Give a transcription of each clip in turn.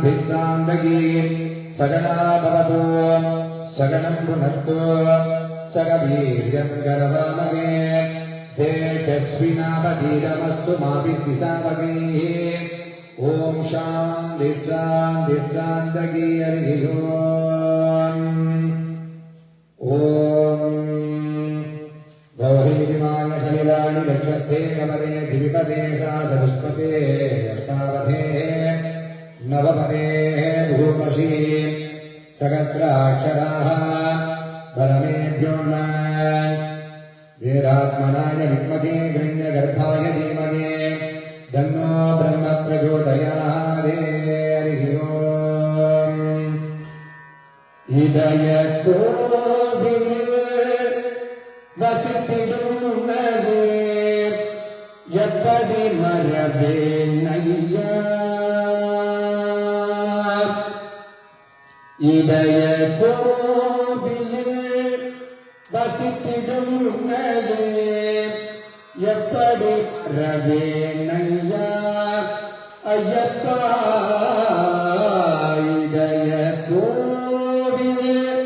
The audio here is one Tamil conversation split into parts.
शान्तिशान्तगी सकला भवतु सकलं पुनत्तु सकवीर्यं करवामहे तेजस्विनावधीरमस्तु मा विद्विषावगैः ॐ शान्ति शान्ति शान्तगी हरिः ॐ गौरीमाय सलिलानि लक्ष्यते कमले दिविपदे सा सरस्वते अष्टावधे नवपदे भूमशी सहस्राक्षराः परमेभ्यो वीरात्मनाय विद्महे गण्यगर्भाय धीमहि तन्नो ब्रह्म प्रचोदयात् हरिः ॐ இதயக்கோவிலில் வசித்திடும் உணவே எப்படி மறவேன் ஐயா இதயக்கோவிலில் வசித்திடும் உணவே எப்படி ரவேன் ஐயா ஐயப்பா இதயக்கோவிலில்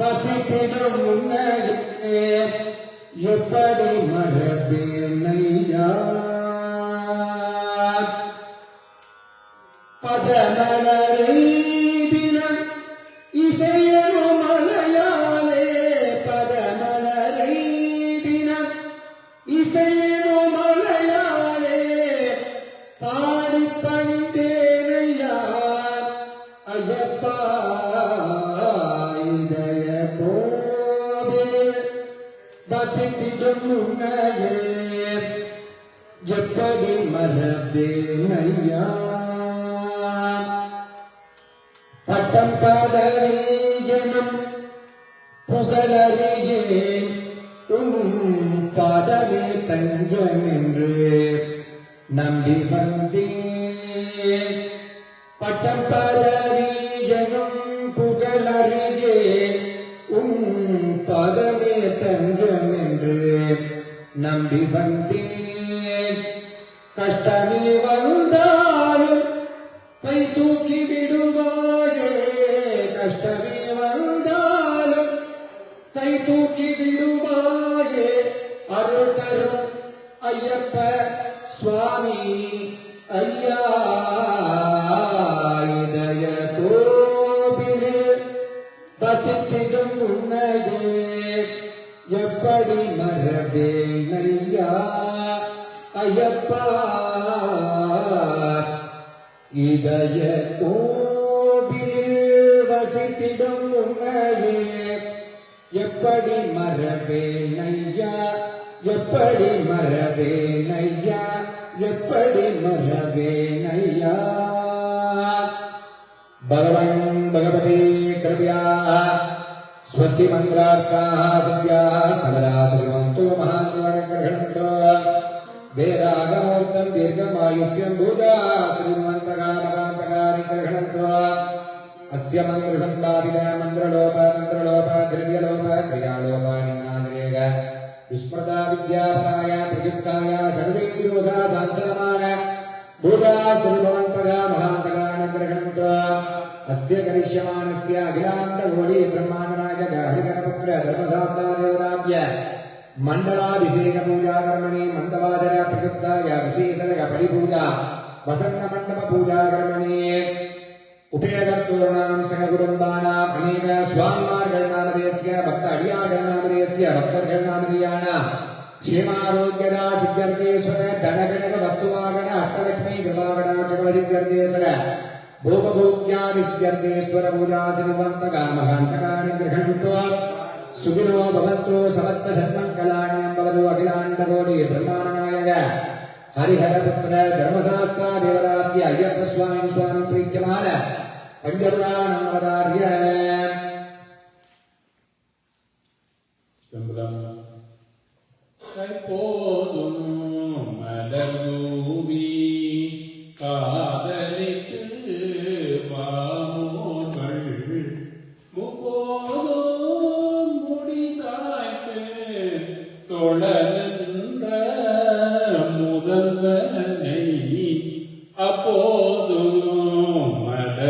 வசித்திடும் உணவே எப்படி மறவேன் ஐயா பதமலரை தினம் இசையனும் மலையாளே பதமலரை தினம் இசையனும் மலையாளே பாடி பணிந்தேனையா ஐயப்பா இதய கோவிலில் வசித்திடும் உன்னையே எப்படி மறவேன் ஐயா பட்டம் பதவியனும் புகழறியேன் பாதமே தஞ்சம் என்று நம்பி வந்தேன் பட்டம் பதவியனும் புகழறியேன் பாதமே தஞ்சம் என்று நம்பி வந்தேன் கஷ்டமே வந்தாலும் கை தூக்கி விடுவாயே கஷ்டமே வந்தாலும் கை தூக்கி விடுவாயே அருள் தரும் ஐயப்ப சுவாமி ஐயா இதய கோவிலில் வசித்திடும் உன்னையே எப்படி மறவேன் ஐயா ஐயப்பா இதய கோவிலில் வசித்திடும் உன்னையே எப்படி மறவேன் ஐயா எப்படி மறவேன் ஐயா எப்படி மறவேன் ஐயா பகவன் பகவதே கிருபயா ஸ்வஸ்தி மந்திரார்த்தாः சத்யாः சமலாः சுரிமந்தோ மகான்வானகிரகணந்தோ வேதாகமூர்த்தம் தீர்க்கமாயுஷ்யம் பூஜா ஸ்ரீமந்தகாமகாந்தகாரி கிரகணந்தோ அஸ்ய மந்திரசம்பாவித மந்திரலோப திரவியலோப கிரியாலோப நின்னாதிரேக விஸ்மృతా வித்யாபராய பிரயுக்தாய சர்வே தோஷா சாந்தமான பூஜா ஸ்ரீமந்தகா மகாந்தகான கிரகணந்தோ அஸ்ய கரிஷ்யமானஸ்ய அகிலாண்ட கோடி பிரம்மாண்டநாயக ஹரிகரபுத்திர தர்மசாஸ்தாரேவராஜ்ய मंडलाभिषेक पूजा कर्मणि मंदवादन प्रयुक्ताय विशेषण परिपूजा वसन्न मंडप पूजा कर्मणि उपेदत्तूर्णां सगुरुम्बाणाम् अनेक स्वामिमार्गणामदेस्य भक्त अडियार्गणामदेस्य भक्तर्गणामदेयान क्षेमारोग्यदा सिद्ध्यर्थेश्वर धनगणक वस्तुवागण अष्टलक्ष्मी कृपागण चक्रवर्तीत्यर्थेश्वर भोगभोग्यादित्यर्थेश्वर पूजा श्रीमन्तका महान्तकानि गृह्णन्तो सुखिनो भवन्तु समस्त धर्मकलाण्यं भवतु अखिलाण्डकोटि ब्रह्माण्डनायक हरिहरपुत्र धर्मशास्त्रादेवराज्य अय्यप्प स्वामी स्वामी प्रीत्यमान पंचपुराणं अवतार्य கைப்போதும் மலர்தூவி காதலித்து வாமோர்கள் முப்போதும் முடி சாய்த்து தொடர்கின்ற முதல்வனை அப்போதும் மலர்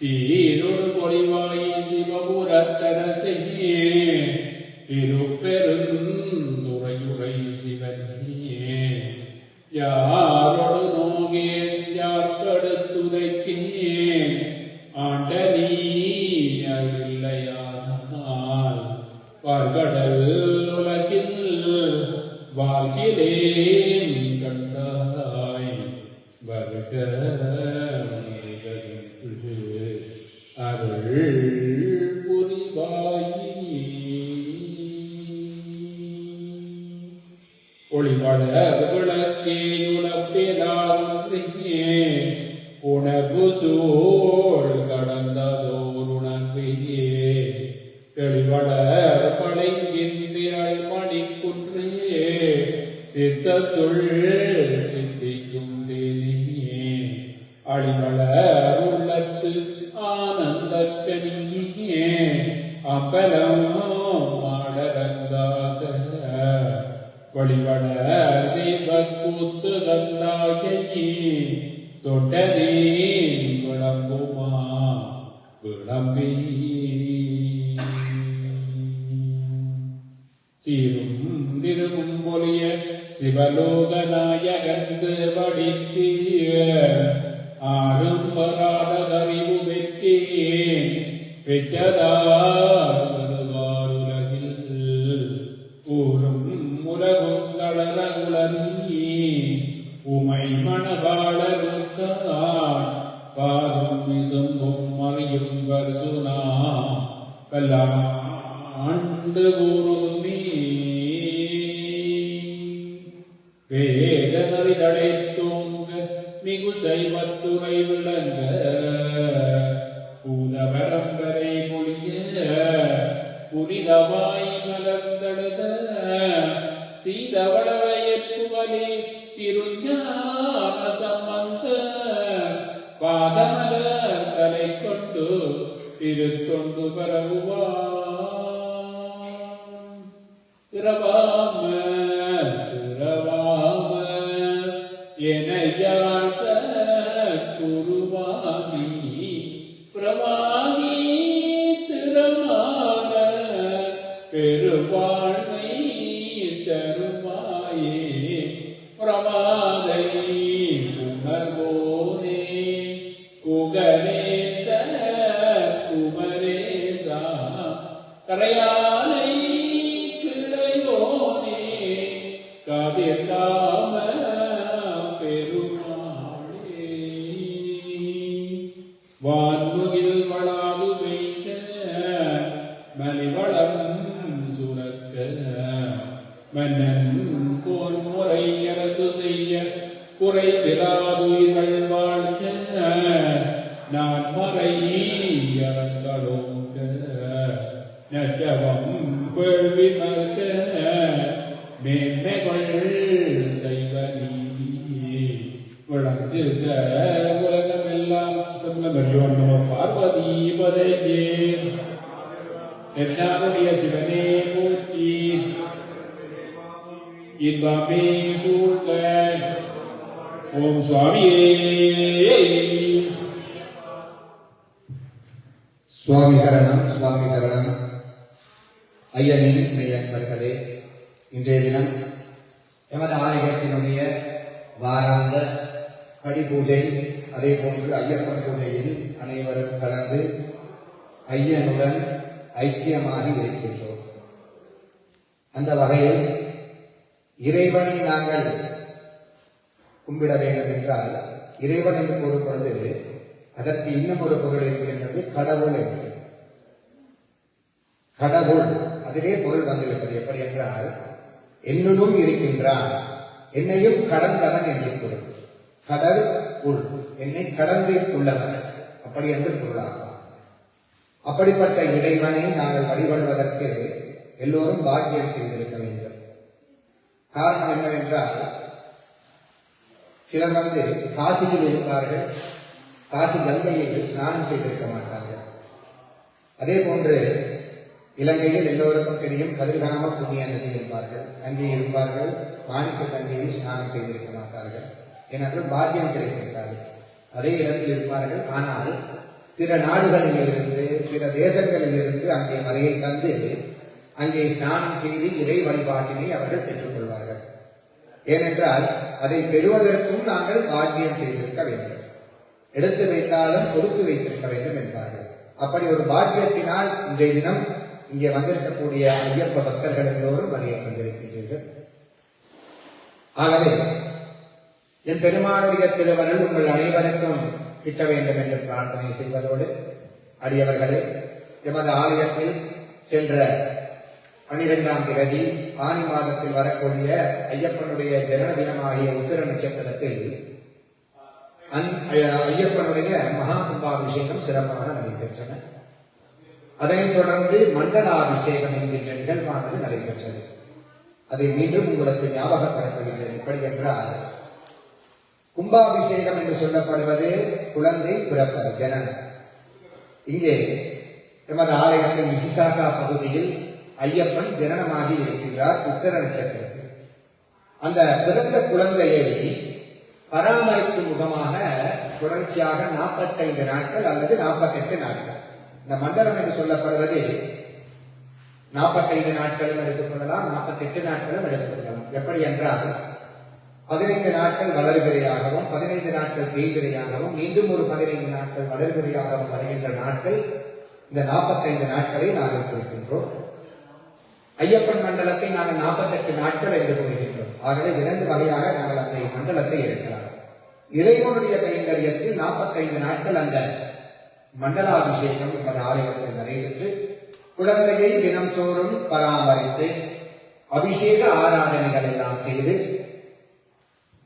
சீரொடு பொலிவாய் சிவபுரத்தரசையே திருப்பெருந்துறையுரை சிவனே யாரொடு நோகேன் யார்கடுத்துரைக்கேன் ஆண்ட நீ அருள்ளையானால் பார்கடல் உலகில் வாழ்கிலேன் கண்டாய் வருக அருள் புரிவாயி ஒளிவளர் விளக்கே உணப்பேலான்றே உணர்வு சூழ் கடந்ததோர் உணர்வே தெளிவளர் படைக்கின்றிரள் மணிக்குன்றே தித்தத்துள் தித்திக்கும் தேனியே அழிவளர் உள்ளத்து ஆனந்தக்கனியே அம்பலம் மாடரங்காக வழிவள தேவக்கூத்து கந்தாயி தொட்டனே விளம்புமா விளம்பி சீரும் திருமும் பொலிய சிவலோகநாயகன் செவடிக்கு ஆறும் வராத அறிவு பெற்றேன் பெற்றதார் வருவாருலகில் ஊரும் உலகும் தளர உலகி உமை மணவாளருக்கான் பாரும் விசும்பும் மறியும் வருசுனா பல்லாண்டு கூறுமே வேதனறி தடைத்தோங்க மிகு சைவத்துறை விளங்க பூத பரம்பரை மொழிய புனிதவாய் மலர்ந்தழுத சீதவளவையப்புவலே திருஞான சம்பந்த பாதமலர் தலை கொண்டு திருத்தொண்டு பரவுவான் திரவாம திரவாம எனையாச குருவாமி பிரவாகி திறமான பெருவாழ்மை தருவாயே பிரமாதை உணர்வோனே குகரேச குமரேசா கரையானை கிளையோனே கதிர்காம பெருமாளே வான்முகில் வளாது வைக்க மலிவளம் சுரக்க மன்னன் போர் முறை அரசு செய்ய குறைவிலாதுயிர்கள் வாழ்க நான் மறை அறங்களோங்க நற்றவம் வேள்வி மல்க மேன்மைகள் செய்வ நீதி விளங்குக உலகமெல்லாம் சுத்தம் பார்வதி பதையே எல்லாருடைய சிவனே போற்றி இன்பமே சூழ்க ஓம் சுவாமியே சுவாமி சரணம் சுவாமி சரணம். ஐயனின் மெய்யன்பர்களே, இன்றைய தினம் எமது ஆலயத்தினுடைய வாராந்த படிபூஜை, அதே போன்று ஐயப்பன் பூஜையில் அனைவரும் கலந்து ஐயனுடன் ஐக்கியமாகி இருக்கின்றோம். அந்த வகையில் இறைவனை நாங்கள் கும்பிட வேண்டும் என்றால், இறைவன் என்று கூறும் பொழுது அதற்கு இன்னும் ஒரு பொருள் இருக்கின்றது, கடவுள் என்று. கடவுள் அதிலே பொருள் வந்துவிட்டது. எப்படி என்றால், என்னுள்ளும் இருக்கின்றான், என்னையும் கடந்தவன் என்று பொருள். கடல் உள், என்னை கடந்து உள்ளவன், அப்படி என்று பொருளாகும். அப்படிப்பட்ட இறைவனை நாங்கள் வழிபடுவதற்கு எல்லோரும் பாக்கியம் செய்திருக்க வேண்டும். காரணம் என்னவென்றால், சிலர் காசியில் இருப்பார்கள், காசி கங்கையில் ஸ்நானம் செய்திருக்க மாட்டார்கள். அதே போன்று இலங்கையில் எல்லோருக்கும் தெரியும் கதிர்காம புண்ணிய நதி இருப்பார்கள், அங்கே இருப்பார்கள், மாணிக்க கங்கையில் ஸ்நானம் செய்திருக்க மாட்டார்கள். ஏனென்றால் பாக்கியம் கிடைத்திருக்காது. அதே இடத்தில் இருப்பார்கள், ஆனால் பிற நாடுகளில் இருந்து பிற தேசங்களில் இருந்து அங்கே மலையை தந்து அங்கே ஸ்நானம் செய்து இறை வழிபாட்டினை அவர்கள் பெற்றுக்கொள்வார்கள். ஏனென்றால் அதை பெறுவதற்கும் நாங்கள் பாக்கியம் செய்திருக்க வேண்டும், எடுத்து வைத்தாலும் கொடுத்து வைத்திருக்க வேண்டும் என்பார்கள். அப்படி ஒரு பாக்கியத்தினால் இன்றைய தினம் இங்கே வந்திருக்கக்கூடிய ஐயப்ப பக்தர்கள் எல்லோரும் வருகை தந்திருக்கிறீர்கள். ஆகவே என் பெருமானுடைய திருவருள் உங்கள் அனைவருக்கும் கிட்ட வேண்டும் என்று பிரார்த்தனை செய்வதோடு, அடியவர்களே, எமது ஆலயத்தில் சென்ற 12ஆம் தேதி ஆனி மாதத்தில் வரக்கூடிய ஐயப்பனுடைய ஜனன தினமாகிய உத்திர நட்சத்திரத்தில் ஐயப்பனுடைய மகா கும்பாபிஷேகம் சிறப்பாக நடைபெற்றன. அதனைத் தொடர்ந்து மண்டலாபிஷேகம் என்கின்ற நிகழ்வானது நடைபெற்றது. அதை மீண்டும் உங்களுக்கு ஞாபகப்படுத்துகின்றேன். எப்படி என்றால், கும்பாபிஷேகம் என்று சொல்லப்படுவது குழந்தை பிறப்பது, ஜனனம். இங்கே எமது ஆலயத்தின் விசிசாகா பகுதியில் ஐயப்பன் ஜனனமாகி இருக்கின்றார் உத்தர நட்சத்திரத்தில். அந்த பிறந்த குழந்தையை பராமரிக்கும் முகமாக தொடர்ச்சியாக 45 நாட்கள் அல்லது 48 நாட்கள், இந்த மண்டலம் என்று சொல்லப்படுவது 45 நாட்களும் எடுத்துக்கொள்ளலாம், 48 நாட்களும் எடுத்துக்கொள்ளலாம். எப்படி என்றால், 15 நாட்கள் வளர்பிறையாகவும் 15 நாட்கள் தேய்பிறையாகவும் மீண்டும் ஒரு 15 நாட்கள் வளர்பிறையாகவும் வருகின்ற நாட்கள், இந்த 45 நாட்களை நாங்கள் குறிக்கின்றோம். ஐயப்பன் மண்டலத்தை நாங்கள் 48 நாட்கள் என்று கூறுகின்றோம். ஆகவே 2 வகையாக நாங்கள் அந்த மண்டலத்தை எடுக்கலாம். இறைவனுடைய கைங்கரியத்தில் 45 நாட்கள் அந்த மண்டலாபிஷேகம் என்பது ஆலயத்தில் நடைபெற்று குழந்தையை தினம்தோறும் பராமரித்து அபிஷேக ஆராதனைகள் எல்லாம் செய்து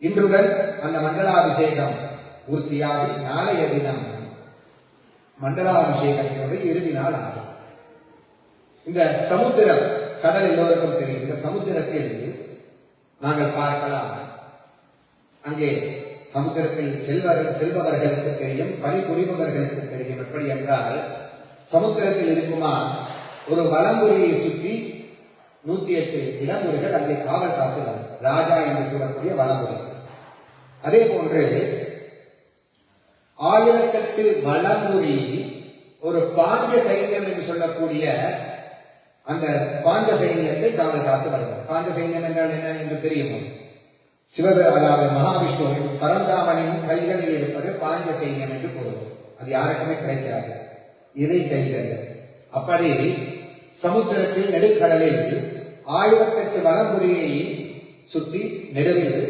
இன்றுடன் அந்த மண்டலாபிஷேகம் பூர்த்தியாகி நாளைய தினம் மண்டலாபிஷேகத்தினுடைய இறுதி நாள் ஆகும். இந்த சமுத்திரம், கடல் எல்லோருக்கும் தெரியும். இந்த சமுத்திரத்தில் நாங்கள் பார்க்கலாம், அங்கே சமுத்திரத்தில் செல்பவர்களுக்கு தெரியும், பணிபுரிபவர்களுக்கு தெரியும். எப்படி என்றால், சமுத்திரத்தில் இருக்குமா ஒரு வலம்புரியை சுற்றி 108 இளமுறைகள் அங்கே காவல் காத்துள்ளது, ராஜா என்று கூறக்கூடிய வலம்புரி. அதே போன்று 1008 வலம்புரி ஒரு பாஞ்ச சைன்யம் என்று சொல்லக்கூடிய அந்த பாஞ்ச சைன்யத்தை காவல் காத்து வருவார். பாஞ்ச சைன்யம் என்றால் என்ன என்று தெரியுமோ? அதாவது மகாவிஷ்ணு பரந்தாமனின் கைகளில் இருப்பது பாஞ்ச சைன்யம் என்று கூறுவோம். அது யாருக்குமே கிடைக்காது, இறை கைகள். அப்படி சமுத்திரத்தில் நெடுக்கடலில் 1008 வலம்புரியை சுத்தி நெடுவில்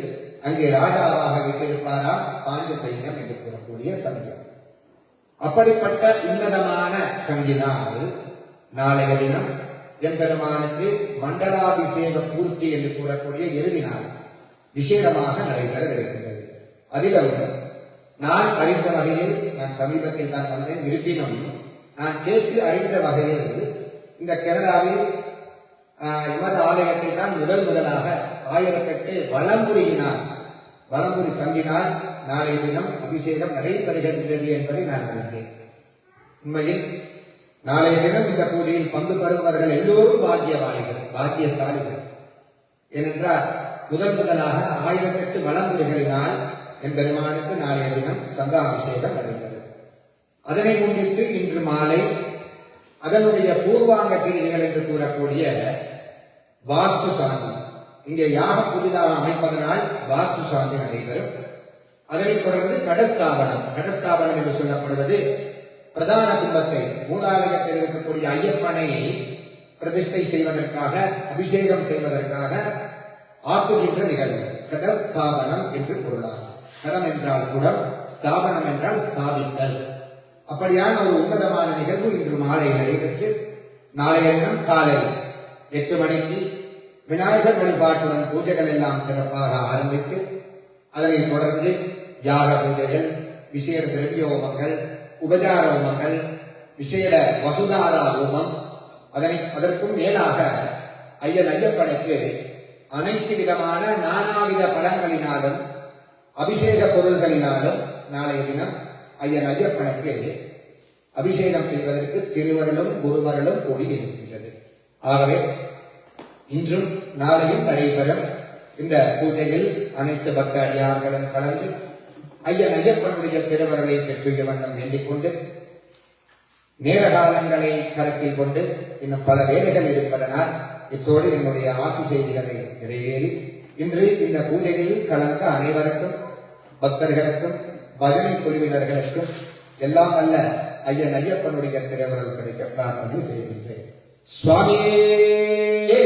அங்கே ராஜாவாக விட்டிருப்பாராம் பாஞ்ச சைன்யம் என்று கூறக்கூடிய சங்கம். அப்படிப்பட்ட உன்னதமான சங்கினால் நாளைய தினம் எம்பெருமானுக்கு மண்டலாபிஷேக பூர்த்தி என்று கூறக்கூடிய இறுதி நாள் விசேடமாக நடைபெறவிருக்கின்றது. அதிலும் நான் அறிந்த வகையில், நான் சமீபத்தில் தான் வந்தேன், இருப்பினும் நான் கேட்டு அறிந்த வகையில் இந்த கனடாவில் எமது ஆலயத்தில் தான் முதலாக 1008 வலம்புரி சங்கினால் நாளைய தினம் அபிஷேகம் நடைபெறுகின்றது என்பதை நான் அறிந்தேன். உண்மையில் நாளைய தினம் இந்த பூஜையில் பங்கு பெறுபவர்கள் எல்லோரும் பாக்கியவாளிகள், பாக்கியசாலிகள். ஏனென்றால் முதலாக 1008 வலம்புரிகளினால் என் பெருமானுக்கு நாளைய தினம் சங்காபிஷேகம் நடைபெறும். அதனை முன்னிட்டு இன்று மாலை அதனுடைய பூர்வாங்க பிரிவுகள் என்று கூறக்கூடிய வாஸ்து சாந்தி, இங்கே யாக புதிதாக அமைப்பதனால் வாஸ்து சாந்தி நடைபெறும். அதனைத் தொடர்ந்து கடஸ்தாபனம் என்று சொல்லப்படுவது பிரதான கும்பத்தை, மூலாலயத்தில் இருக்கக்கூடிய ஐயப்பனை பிரதிஷ்டை செய்வதற்காக, அபிஷேகம் செய்வதற்காக ஆக்குகின்ற நிகழ்வு கடஸ்தாபனம் என்று பொருளாகும். கடம் என்றால் குடம், ஸ்தாபனம் என்றால் ஸ்தாபித்தல். அப்படியான ஒரு உன்னதமான நிகழ்வு இன்று மாலை நடைபெற்று நாளைய தினம் காலை 8 மணிக்கு விநாயகர் வழிபாட்டுடன் பூஜைகள் எல்லாம் சிறப்பாக ஆரம்பித்து அதனைத் தொடர்ந்து யாக பூஜைகள், விசேட திரவியோமங்கள், உபச்சார ஹோமங்கள், விசேட வசுதாரா ஹோமம், அதற்கும் மேலாக ஐயப்பனுக்கு அனைத்து விதமான நானாவித பழங்களினாலும் அபிஷேக பொருள்களினாலும் நாளைய தினம் ஐயப்பனுக்கு அபிஷேகம் செய்வதற்கு திருவருளும் குருவருளும் கூடி இருக்கின்றது. ஆகவே இன்றும் நாளையும் நடைபெறும் இந்த பூஜையில் அனைத்து பக்த அடியார்களும் கலந்து ஐயப்பனுடைய திருவருளை பெற்றுள்ள வண்ணம் வேண்டிக் கொண்டு நேர காலங்களை கருத்தில் கொண்டு இன்னும் பல வேலைகள் இருப்பதனால் இத்தோடு என்னுடைய ஆசி செய்திகளை நிறைவேறி இன்று இந்த பூஜையில் கலந்த அனைவருக்கும் பக்தர்களுக்கும் பஜனை குழுவினர்களுக்கும் எல்லாம் அல்ல ஐயன் ஐயப்பனுடைய திருவருள் கிடைக்க பிரார்த்தனை செய்கின்றேன். சுவாமியே